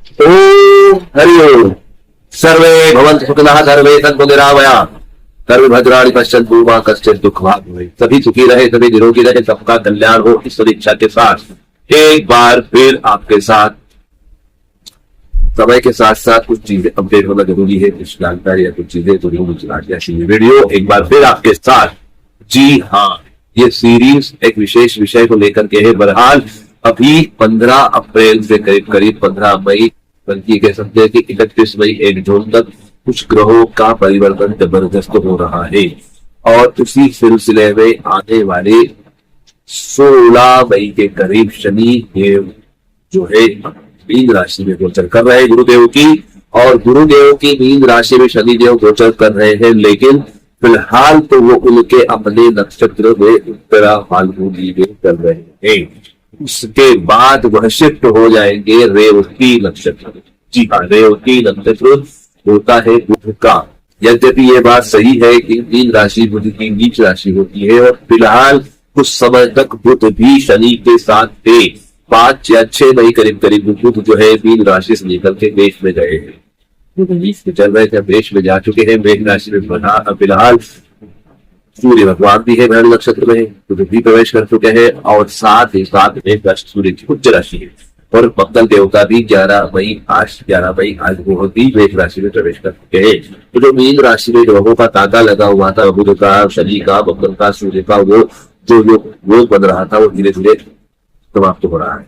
ओम हरि ओम। सर्वे भवन्तु सुखिनः, सर्वे सन्तु निरामयाः, सर्वे भद्राणि पश्यन्तु मा कश्चित् दुःखभाग् भवेत्। सभी सुखी रहे, सभी निरोगी रहे, सबका कल्याण हो, इस सदिच्छा के साथ एक बार फिर आपके साथ समय के साथ साथ कुछ चीजें अपडेट होना जरूरी है, कुछ जानकारी या कुछ चीजें तो वीडियो एक बार फिर आपके साथ। जी हाँ, ये सीरीज एक विशेष विषय को लेकर के है। बहरहाल अभी 15 अप्रैल से करीब करीब 15 मई, बल्कि कह सकते हैं कि 31 मई 1 जून तक कुछ ग्रहों का परिवर्तन जबरदस्त हो रहा है। और उसी सिलसिले में आने वाले 16 मई के करीब शनि देव जो है मीन राशि में गोचर कर रहे हैं गुरुदेव की, और गुरुदेव की मीन राशि में शनि देव गोचर कर रहे हैं। लेकिन फिलहाल तो वो उनके अपने नक्षत्र में उत्तरा फाल्गुनी में कर रहे हैं। उसके बाद वह शिफ्ट हो जाएंगे रेवती नक्षत्र। जी हाँ, रेवती नक्षत्र होता है बुध का। यद्यपि ये बात सही है कि मीन राशि बुध की नीच राशि होती है, और फिलहाल कुछ समय तक बुध भी शनि के साथ थे। 5 या 6 मई करीब करीब बुध जो है मीन राशि से निकल के मेष में गए हैं, चल रहे थे, मेष में जा चुके हैं। मेष राशि में फिलहाल सूर्य भगवान भी है मेष नक्षत्र में, बुध भी प्रवेश कर चुके हैं, और साथ ही साथ में सूर्य की उच्च राशि है, और मंगल देवता भी 11 मई आज वो भी मेष राशि में प्रवेश कर चुके हैं। तो जो मीन राशि में ग्रहों का ताका लगा हुआ था, बुध का, शनि का, मंगल का, सूर्य का, वो जो बन रहा था वो धीरे धीरे समाप्त हो रहा है।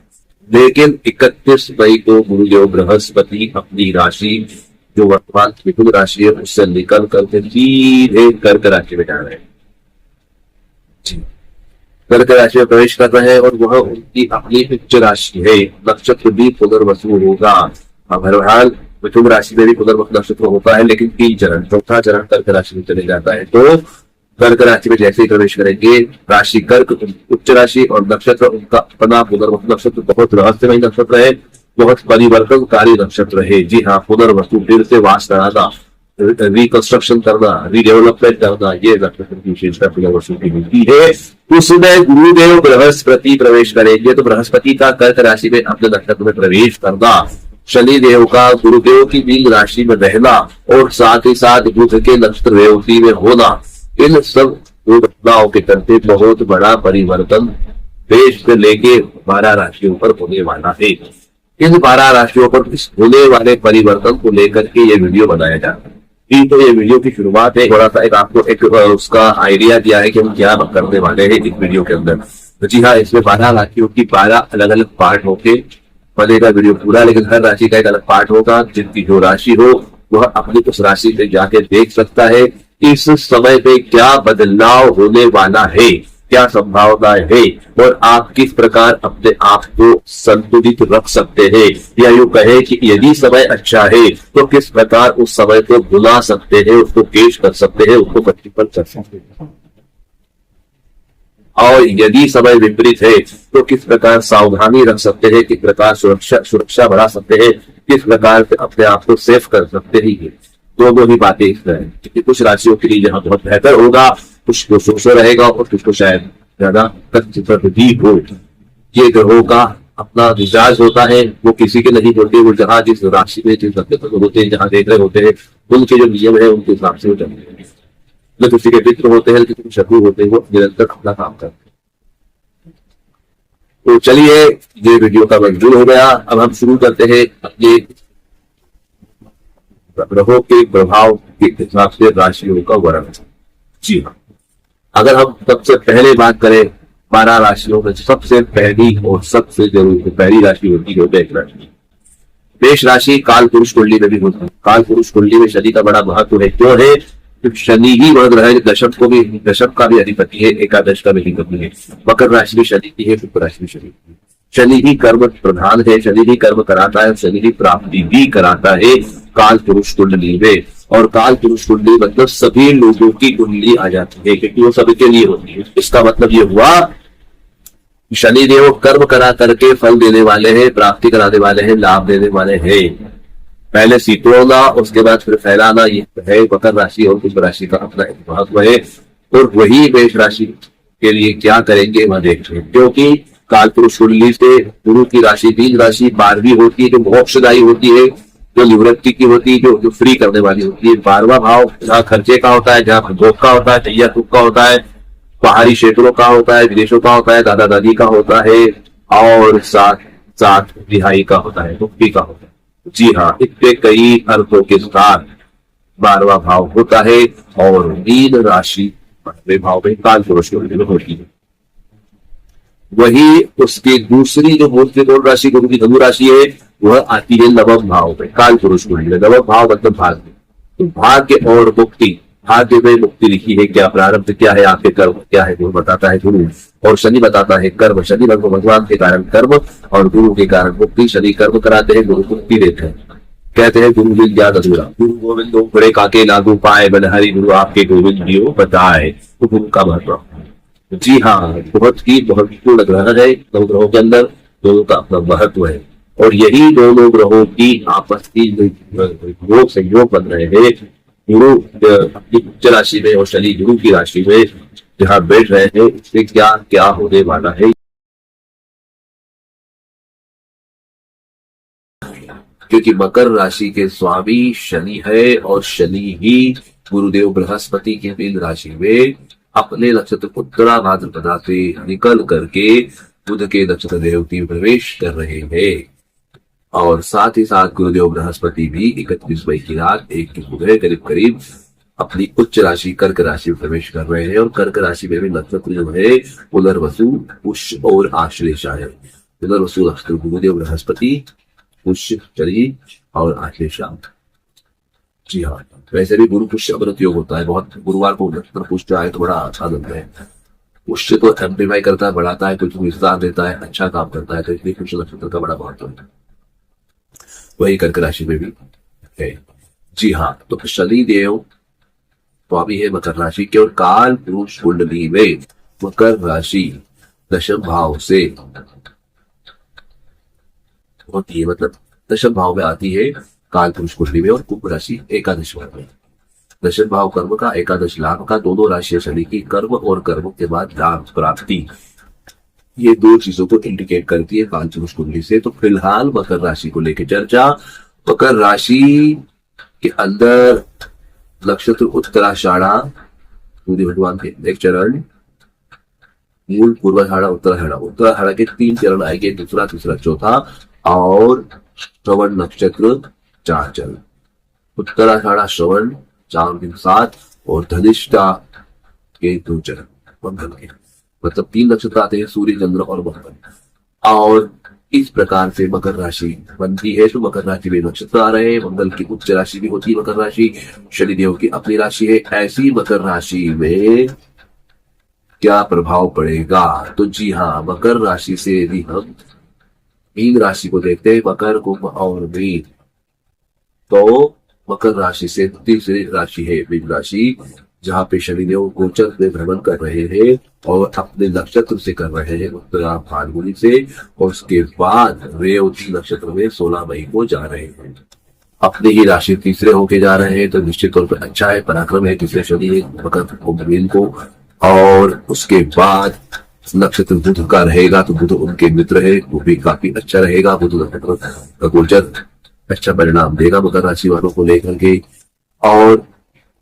लेकिन 31 मई को गुरुदेव बृहस्पति अपनी राशि जो वर्तमान मिथुन राशि है उससे निकल करके सीधे कर्क राशि में जा रहे हैं। कर्क राशि में प्रवेश कर रहे हैं, और वह उनकी अपनी उच्च राशि है। नक्षत्र भी पुनर्वसु होगा। बहरहाल मिथुन राशि में भी पुनर्वसु नक्षत्र होता है, लेकिन 3 चरण, चौथा चरण कर्क राशि में चले जाता है। तो कर्क राशि में जैसे ही प्रवेश करेंगे, राशि कर्क उच्च राशि और नक्षत्र उनका अपना पुनर्वसु नक्षत्र बहुत रहस्यमय नक्षत्र है, बहुत परिवर्तनकारी नक्षत्र है। जी हाँ, पुनर्वसु, फिर से वास कराना, रिकंस्ट्रक्शन करना, रीडेवलपमेंट करना, ये नक्षत्र की विशेषता पुनर्वसु की मिलती है। उसमें गुरुदेव बृहस्पति प्रवेश करेंगे, तो बृहस्पति का कर्क राशि में अपने नक्षत्र में प्रवेश करना, शनि देव का गुरुदेव की मीन राशि में रहना, और साथ ही साथ बुध के नक्षत्र रेवती में होना, इन सब घटनाओं के चलते बहुत बड़ा परिवर्तन देश से लेके 12 राशियों पर होने वाला है। इन 12 राशियों पर होने वाले परिवर्तन को लेकर के ये वीडियो बनाया जा रहा है। तो ये वीडियो की शुरुआत है, थोड़ा सा आपको एक उसका आइडिया दिया है कि हम क्या करने वाले हैं इस वीडियो के अंदर। तो जी हाँ, इसमें 12 राशियों की 12 अलग अलग पार्ट होके बनेगा वीडियो पूरा, लेकिन हर राशि का एक अलग पार्ट होगा। जिनकी जो राशि हो वह अपनी उस राशि पे जाके देख सकता है इस समय पे क्या बदलाव होने वाला है, क्या संभावनाएं है, और आप किस प्रकार अपने आप को संतुलित रख सकते हैं, या यूं कहे कि यदि समय अच्छा है तो किस प्रकार उस समय को भुला सकते हैं, उसको पेश कर सकते हैं, उसको प्रतिफल कर सकते हैं, और यदि समय विपरीत है तो किस प्रकार सावधानी रख सकते हैं, किस प्रकार सुरक्षा बढ़ा सकते हैं, किस प्रकार से अपने आप को सेफ कर सकते हैं। दोनों ही बातें इसमें है, क्योंकि कुछ राशियों के लिए जहां बहुत बेहतर होगा, कुछ को सोचा रहेगा, और कुछ को शायद ज्यादा भी हो। ये ग्रहों का अपना मिजाज होता है, वो किसी के नहीं होते, वो जहां जिस राशि में जिस नक्षत्र होते हैं, जहां देख रहे होते हैं, उनके जो नियम है उनके हिसाब से वो चलते हैं। न किसी के मित्र होते हैं, किसी के शत्रु होते हैं, वो निरंतर अपना काम करते हैं। तो चलिए, ये वीडियो का मंजूर हो गया। अब हम शुरू करते हैं अपने ग्रहों के प्रभाव के हिसाब से राशियों का वर्णन। जी हाँ, अगर हम सबसे पहले बात करें 12 राशियों में, सबसे पहली और सबसे जरूरी पहली राशि होती है मेष राशि। मेष राशि काल पुरुष कुंडली में भी होती है। काल पुरुष कुंडली में शनि का बड़ा महत्व है। क्यों है? क्योंकि शनि ही वह ग्रह है दशक का भी अधिपति है, एकादश का भी अधिपति है। मकर राशि में शनि की है, शुक्र राशि में शनि की है। शनि ही कर्म प्रधान है, शनि ही कर्म कराता है, शनि ही प्राप्ति भी कराता है काल पुरुष कुंडली में। और काल पुरुष कुंडली मतलब सभी लोगों की कुंडली आ जाती है, क्योंकि वो सभी के लिए होती है। इसका मतलब ये हुआ शनि देव कर्म करा करके फल देने वाले हैं, प्राप्ति कराने वाले हैं, लाभ देने वाले हैं। पहले सितोड़ना, उसके बाद फिर फैलाना, ये है मकर राशि और कुंभ राशि का अपना महत्व है। और वही मेष राशि के लिए क्या करेंगे वह देखते हैं, क्योंकि काल पुरुष कुंडली से गुरु की राशि बीज राशि 12वीं होती है, जो मोक्षदायी होती है, जो निवृत्ति की होती है, जो फ्री करने वाली होती है। 12वां भाव जहाँ खर्चे का होता है, जहाँ भोग का होता है, तैयार तुक का होता है, बाहरी क्षेत्रों का होता है, विदेशों का होता है, दादा दादी का होता है, और साथ साथ रिहाई का होता है, मुक्ति का होता है। जी हाँ, इसके कई अर्थों के साथ 12वां भाव होता है और मीन राशि 12वें भाव में काल पुरुष की होती है। वही उसकी दूसरी जो मूल त्रिकोण राशि गुरु की धनु राशि है, वह आती है नवम भाव में, काल पुरुष कुंडली। नवम भाव मतलब भाग्य, तो भाग्य और मुक्ति, भाग्य में मुक्ति लिखी है, क्या प्रारब्ध क्या है, आपके कर्म क्या है, गुरु बताता है गुरु, और शनि बताता है कर्म। शनि भगवान के कारण कर्म और गुरु के कारण मुक्ति। शनि कर्म कराते हैं, गुरु मुक्ति देते हैं। कहते हैं गुरु विल ज्ञान अधूरा, गुरु गोविंद बड़े काके लागू पाए, बलहरी गुरु आपके गोविंद जियो बताए। तो गुरु का महत्व, जी हाँ, बहुत ही महत्वपूर्ण ग्रह है। नौ ग्रहों के अंदर दोनों का अपना महत्व है, और यही दोनों ग्रहों की आपस की योग संयोग बन रहे हैं। गुरु अपनी उच्च राशि में और शनि गुरु की राशि में जहाँ बैठ रहे हैं, इससे क्या क्या होने वाला है। क्योंकि मकर राशि के स्वामी शनि है, और शनि ही गुरुदेव बृहस्पति की मीन राशि में अपने नक्षत्र उत्तरा भाद्रपदा से निकल करके बुध के नक्षत्र देवती में प्रवेश कर रहे हैं। और साथ ही साथ गुरुदेव बृहस्पति भी 31 मई की रात 1 की सुबह करीब करीब अपनी उच्च राशि कर्क राशि में प्रवेश कर रहे हैं। और कर्क राशि में भी नक्षत्र जो है पुनर्वसु, पुष्य और आश्लेषा है। पुनर्वसु नक्षत्र गुरुदेव बृहस्पति, पुष्य शनि और आश्लेषा। जी हाँ, वैसे भी गुरु पुष्य अमृत योग होता है। बहुत गुरुवार को नक्षत्र पुष्य आए तो बड़ा अच्छा लगता है। पुष्य तो एम्प्लीफाई करता है, बढ़ाता है, कुछ विस्तार देता है, अच्छा काम करता है, तो इसलिए पुष्य नक्षत्र का बड़ा महत्व है। वही कर्क राशि में भी है। जी हाँ, तो शनि देव स्वामी है मकर राशि के, और काल पुरुष कुंडली में मकर राशि दशम भाव से होती है, मतलब दशम भाव में आती है काल पुरुष कुंडली में, और कुंभ राशि एकादश भाव में। दशम भाव कर्म का, एकादश लाभ का, दोनों राशि शनि की कर्म और कर्म के बाद लाभ प्राप्ति, ये दो चीजों को इंडिकेट करती है काल पुरुष कुंडली से। तो फिलहाल मकर राशि को लेकर चर्चा। मकर राशि के अंदर नक्षत्र उत्तराषाढ़ा, सूर्य भगवान के एक चरण, मूल पूर्वाषाढ़ा, उत्तराषाढ़ा। उत्तराषाढ़ा के 3 चरण आएंगे, दूसरा, तीसरा, चौथा, और श्रवण नक्षत्र 4 चरण। उत्तराषाढ़ा, श्रवण 4 दिन 7, और धनिष्ठा के 2 चरण मंगल के, मतलब 3 नक्षत्र आते हैं, सूर्य, चंद्र और मंगल। और इस प्रकार से मकर राशि बनती है। तो मकर राशि में नक्षत्र आ रहे हैं, मंगल की उच्च राशि भी होती है मकर राशि, शनिदेव की अपनी राशि है। ऐसी मकर राशि में क्या प्रभाव पड़ेगा? तो जी हाँ, मकर राशि से यदि हम मीन राशि को देखते हैं, मकर, कुंभ और मीन, तो मकर राशि से तीसरी राशि है मीन राशि, जहाँ पे शनिदेव गोचर में भ्रमण कर रहे हैं और अपने नक्षत्र से कर रहे हैं, उत्तरा फाल्गुनी से, और उसके बाद रेवती नक्षत्र में 16 मई को जा रहे हैं। अपनी ही राशि तीसरे होके जा रहे हैं, तो निश्चित तौर पर अच्छा है, पराक्रम है तीसरे शनि मकर कुंभ मीन को। और उसके बाद नक्षत्र बुध का रहेगा, तो बुध उनके मित्र है, वो भी काफी अच्छा रहेगा। बुध नक्षत्र का गोचर अच्छा परिणाम देगा मकर राशि वालों को लेकर के। और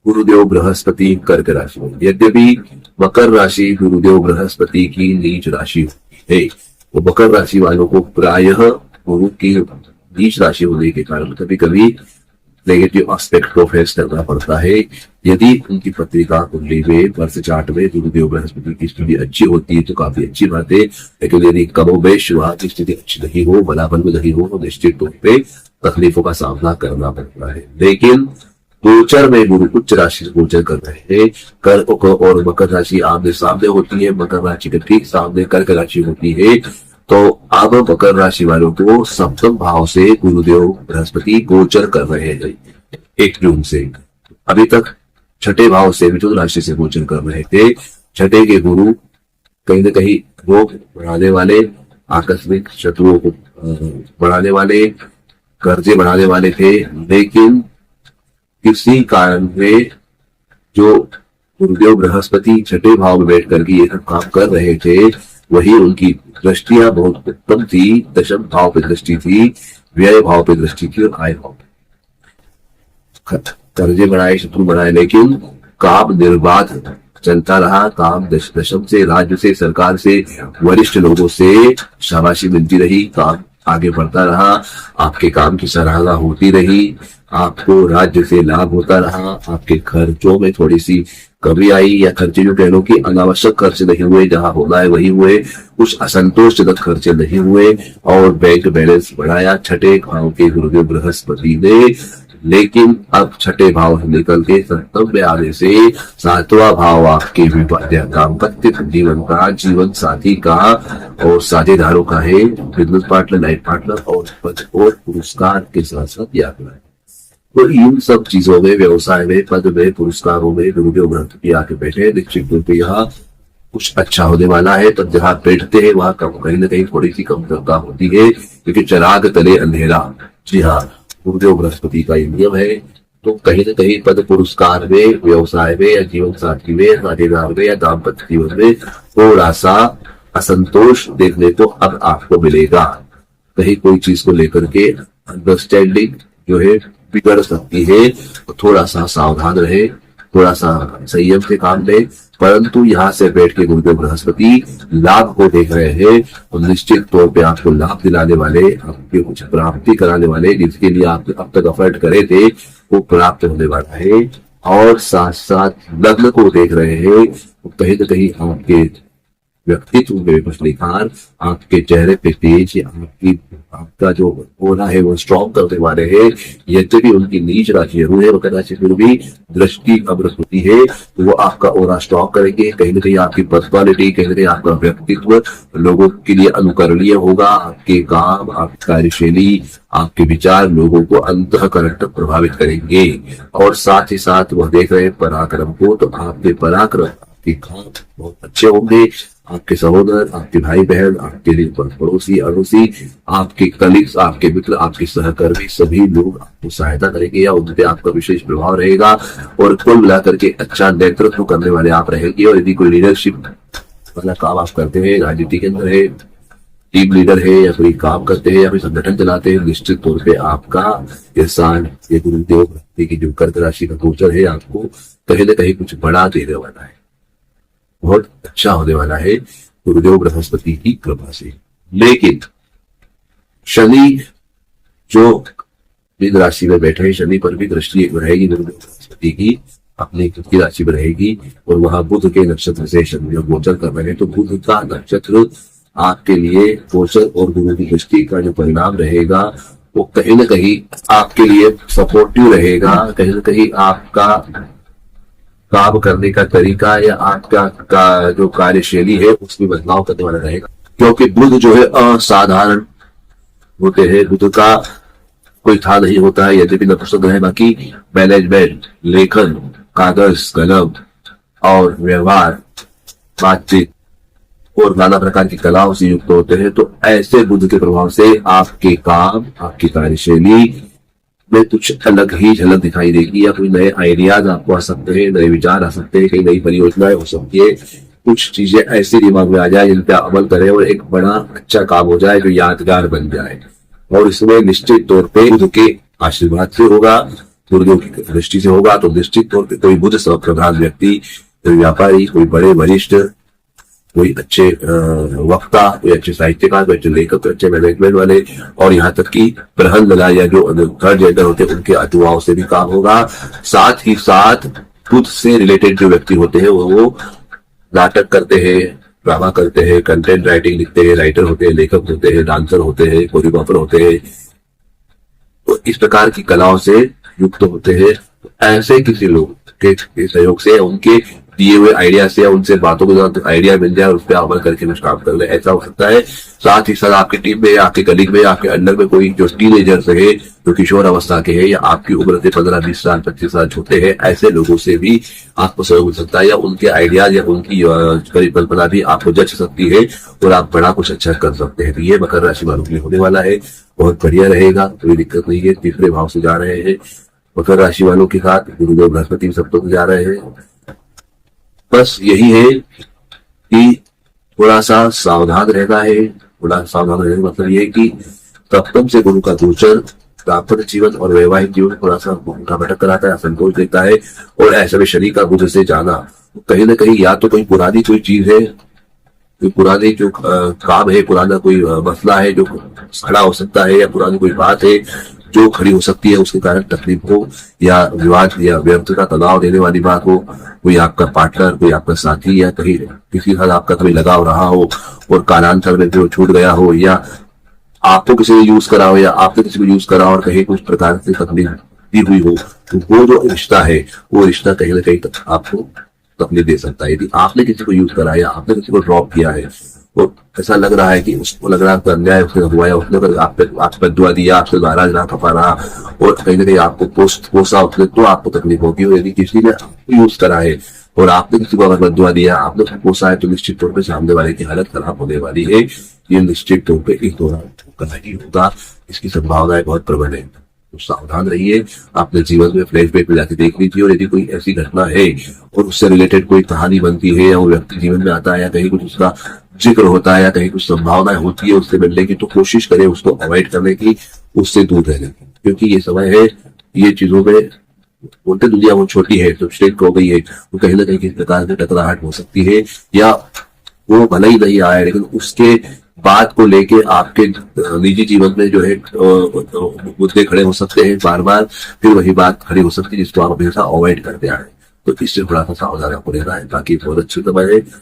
गुरुदेव बृहस्पति कर्क राशि में, यद्यपि मकर राशि गुरुदेव बृहस्पति की नीच राशि है, तो मकर राशि वालों को प्रायः गुरु की नीच राशि होने के कारण कभी कभी नेगेटिव एस्पेक्ट को फेस करना पड़ता है। यदि उनकी पत्रिका कुंडली में वर्ष चार्ट में गुरुदेव बृहस्पति की स्थिति अच्छी होती है तो काफी अच्छी बात है, लेकिन यदि कमोबेश वहां की स्थिति अच्छी नहीं हो, बराबर में नहीं हो, तो निश्चित तौर पे तकलीफों का सामना करना पड़ता है। लेकिन गोचर में गुरु उच्च राशि से गोचर कर रहे हैं। कर्क और मकर राशि आमने सामने होती है, मकर राशि के ठीक सामने कर्क राशि होती है। तो अब मकर राशि वालों को सप्तम भाव से गुरुदेव बृहस्पति गोचर कर रहे हैं 1 जून से। अभी तक छठे भाव से मिथुन राशि से गोचर कर रहे थे। छठे के गुरु कहीं न कहीं रोग बढ़ाने वाले, आकस्मिक शत्रुओं को बढ़ाने वाले, कर्जे बढ़ाने वाले थे, लेकिन किसी कारण में जो गुरुदेव बृहस्पति छठे भाव में बैठ करके ये सब काम कर रहे थे, वही उनकी दृष्टियां बहुत उत्तम थी, दशम भाव पे दृष्टि थी, व्यय भाव पे दृष्टि थी और आय भाव पे। कर्जे बढ़ाए, शत्रु बढ़ाए, लेकिन काम निर्बाध चलता रहा। काम दशम से, राज्य से, सरकार से, वरिष्ठ लोगों से शाबाशी मिलती रही, काम आगे बढ़ता रहा, आपके काम की सराहना होती रही, आपको राज्य से लाभ होता रहा, आपके खर्चों में थोड़ी सी कमी आई, या खर्चे जो कह लो कि अनावश्यक खर्चे नहीं हुए, जहां होना है वही हुए, कुछ असंतोषजनक खर्चे नहीं हुए, और बैंक बैलेंस बढ़ाया छठे भाव के गुरुदेव बृहस्पति ने। लेकिन अब छठे भाव से निकल के सप्तम में आने से सातवां भाव आपके दाम्पत्य जीवन का, जीवन साथी का और साझेदारों का है, बिजनेस पार्टनर, लाइफ पार्टनर और पद और पुरस्कार के साथ साथ यात्रा है। तो इन सब चीजों में, व्यवसाय में, पद में, पुरस्कारों में गुरुदेव बृहस्पति आके बैठे, निश्चित रूप से यहाँ कुछ अच्छा होने वाला है। तब जहां बैठते हैं वहां कहीं ना कहीं थोड़ी सी कमतरता होती है, क्योंकि चिराग तले अंधेरा। जी हाँ, गुरुदेव बृहस्पति का ये नियम है। तो कहीं ना कहीं पद पुरस्कार में, व्यवसाय में, या जीवन साथी में, साझेदार में, या दाम्पत्य जीवन में थोड़ा सा असंतोष देखने को अब आपको मिलेगा। कहीं कोई चीज को लेकर के अंडरस्टैंडिंग जो है बिगड़ सकती है, तो थोड़ा सा सावधान रहे, थोड़ा सा संयम से काम ले। परंतु यहाँ से बैठ के गुरुदेव बृहस्पति लाभ को देख रहे हैं, और निश्चित तौर पे आपको लाभ दिलाने वाले, आपके कुछ प्राप्ति कराने वाले, जिसके लिए आप अब तक एफर्ट करे थे वो प्राप्त होने वाला है। और साथ साथ लग्न को देख रहे हैं, तो कहीं ना कहीं आपके व्यक्तित्व में कुछ निखार, आपके चेहरे पे तेज, आपका जो होना है वो स्ट्रॉन्ग करने वाले हैं। यद्यपि उनकी नीच राशि है, मकर राशि, फिर भी दृष्टि अब होती है तो वो आपका ओरा स्ट्रॉन्ग करेंगे। कहीं ना कहीं आपकी पर्सनालिटी, कहीं ना कहीं आपका व्यक्तित्व लोगों के लिए अनुकरणीय होगा। आपके काम, आपकी कार्यशैली, आपके विचार लोगों को अंतःकरण तक प्रभावित करेंगे। और साथ ही साथ वह देख रहे हैं पराक्रम को, तो आपके पराक्रम, आपके काम बहुत अच्छे होंगे। आपके सहोदर, आपके भाई बहन, आपके पड़ोसी, अड़ोसी, आपके कलीग्स, आपके मित्र, आपके सहकर्मी, सभी लोग आपको सहायता करेंगे या उन पे आपका विशेष प्रभाव रहेगा। और कुल मिलाकर के अच्छा नेतृत्व करने वाले आप रहेंगे। और यदि कोई लीडरशिप वाला काम आप करते हैं, राजनीति के अंदर है, टीम लीडर है, या कोई काम करते हैं, या फिर संगठन चलाते हैं, निश्चित तौर पे आपका ये साल, ये गुरुदेव की जो कर्क राशि का गोचर है, आपको कहीं ना कहीं कुछ बड़ा देने वाला है, बहुत अच्छा होने वाला है गुरुदेव बृहस्पति की कृपा से। लेकिन शनि जो मीन राशि में बैठे हैं, शनि पर भी दृष्टि रहेगी गुरुदेव बृहस्पति की, अपनी खुद की राशि में रहेगी। और वहां बुध के नक्षत्र से शनि गोचर कर रहे हैं, तो बुध का नक्षत्र आपके लिए गोचर और गुरु की दृष्टि का जो परिणाम रहेगा वो कहीं ना कहीं आपके लिए सपोर्टिव रहेगा। कहीं ना कहीं आपका काम करने का तरीका या आपका जो कार्यशैली है उसमें बदलाव करने वाला रहेगा, क्योंकि बुध जो है असाधारण होते हैं। बुध का कोई था नहीं होता है, यद्यपि नपुंसक है, बाकी मैनेजमेंट, लेखन, कागज कलम और व्यवहार, बातचीत और नाना प्रकार की कलाओं से युक्त होते हैं। तो ऐसे बुध के प्रभाव से आपके काम, आपकी कार्यशैली में कुछ अलग ही झलक दिखाई देगी, या कोई नए आइडियाज आपको आ सकते हैं, नए विचार आ सकते हैं, कई नई परियोजनाएं हो सकती है। कुछ चीजें ऐसे दिमाग में आ जाए जिन पे अमल करें और एक बड़ा अच्छा काम हो जाए जो यादगार बन जाए। और इसमें निश्चित तौर पे बुध के आशीर्वाद से होगा, गुरुदेव की दृष्टि से होगा। तो निश्चित तौर पे कोई बुध प्रधान व्यक्ति, कोई व्यापारी, कोई बड़े वरिष्ठ, कोई अच्छे वक्ता, कोई अच्छे साहित्यकार, कोई अच्छे लेखक, कोई अच्छे मैनेजमेंट वाले, और यहाँ तक कि प्रहन लगा या जो थर्ड जेंडर होते हैं उनके अगुवाओं से भी काम होगा। साथ ही साथ बुध से रिलेटेड जो व्यक्ति होते हैं वो नाटक करते हैं, ड्रामा करते हैं, कंटेंट राइटिंग लिखते हैं, राइटर होते हैं, लेखक होते हैं, डांसर होते हैं, कोरियोग्राफर होते हैं, तो इस प्रकार की कलाओं से युक्त होते हैं। ऐसे किसी लोग के सहयोग से, उनके दिए हुए आइडिया से, उनसे बातों के साथ आइडिया मिल जाए और उस पर अमल करके कुछ काम कर ले, ऐसा हो सकता है। साथ ही साथ आपकी टीम में, आपके कलीग में, आपके अंडर में कोई जो टीनेजर्स है, जो किशोर अवस्था के हैं, या आपकी उम्र से 15-20 साल 25 साल छोटे हैं, ऐसे लोगों से भी आपको सहयोग मिल सकता है, या उनके आइडियाज या उनकी परिकल्पना भी आपको जच सकती है और आप बड़ा कुछ अच्छा कर सकते हैं। तो ये मकर राशि वालों के लिए होने वाला है, बहुत बढ़िया रहेगा, कोई दिक्कत नहीं है। तीसरे भाव से जा रहे हैं मकर राशि वालों के साथ गुरुदेव बृहस्पति सप्तम से जा रहे हैं। बस यही है कि थोड़ा सा सावधान रहना है। थोड़ा सावधान रहने का मतलब ये है कि सप्तम से गुरु का गोचर दाम्पत्य जीवन और वैवाहिक जीवन थोड़ा सा उनका भटक कराता है, असंतोष देता है। और ऐसे में शनि का गुरु से जाना कहीं ना कहीं या तो कोई पुरानी कोई चीज है, कोई पुराने जो काम है, पुराना कोई मसला है जो खड़ा हो सकता है, या पुरानी कोई बात है जो खड़ी हो सकती है, उसके कारण तकलीफ हो या विवाद या व्यर्थ का तनाव देने वाली बात हो। कोई आपका पार्टनर, कोई आपका साथी या कहीं किसी के साथ आपका कभी लगाव रहा हो और कालांतर में जो छूट गया हो, या आपको किसी ने यूज करा हो या आपने किसी को यूज करा हो और कहीं कुछ प्रकार से तकलीफ दी हुई हो, तो वो जो रिश्ता है वो रिश्ता कहीं ना कहीं आपको तकलीफ दे सकता है। यदि आपने किसी को यूज करा या आपने किसी को ड्रॉप किया है तो ऐसा लग रहा है कि उसको लग रहा है अन्याय उसने हुआ है, उसने अगर आप पे दुआ दिया, आपसे नाराज ना खपा रहा और कहीं ना कहीं आपको पोसा उसने, तो आपको तकलीफ होगी। और यदि किसी ने आपको यूज करा है और आपने किसी को अगर बदुआ दिया, आपने उसको पोसा है, तो निश्चित तौर पर सामने वाले की हालत खराब होने वाली है। ये निश्चित तौर पर इस दौरान करना ही होगा, इसकी संभावनाएं बहुत प्रबल है। तो सावधान रहिए, अपने जीवन में फ्लैशबैक में जाके देख लीजिए, और यदि कोई ऐसी घटना है और उससे रिलेटेड कोई कहानी बनती है या वो व्यक्ति जीवन में आता है या कहीं कुछ उसका जिक्र होता है या कहीं कुछ संभावनाएं होती है उससे मिलने की, तो कोशिश करें उसको अवॉइड करने की, उससे दूर रहने की। क्योंकि ये समय है, ये चीजों में बोलते दुनिया वो छोटी है तो श्रेष्ठ हो गई है, तो कहीं ना कहीं किसी प्रकार से टकराहट हो सकती है, या वो भले ही नहीं आया लेकिन उसके बात को लेके आपके निजी जीवन में जो है मुद्दे खड़े हो सकते हैं, बार बार फिर वही बात खड़ी हो सकती है जिसको आप हमेशा अवॉइड करते आए। तो इससे थोड़ा सा सावधान आपको रहना है। बाकी बहुत अच्छी समय है,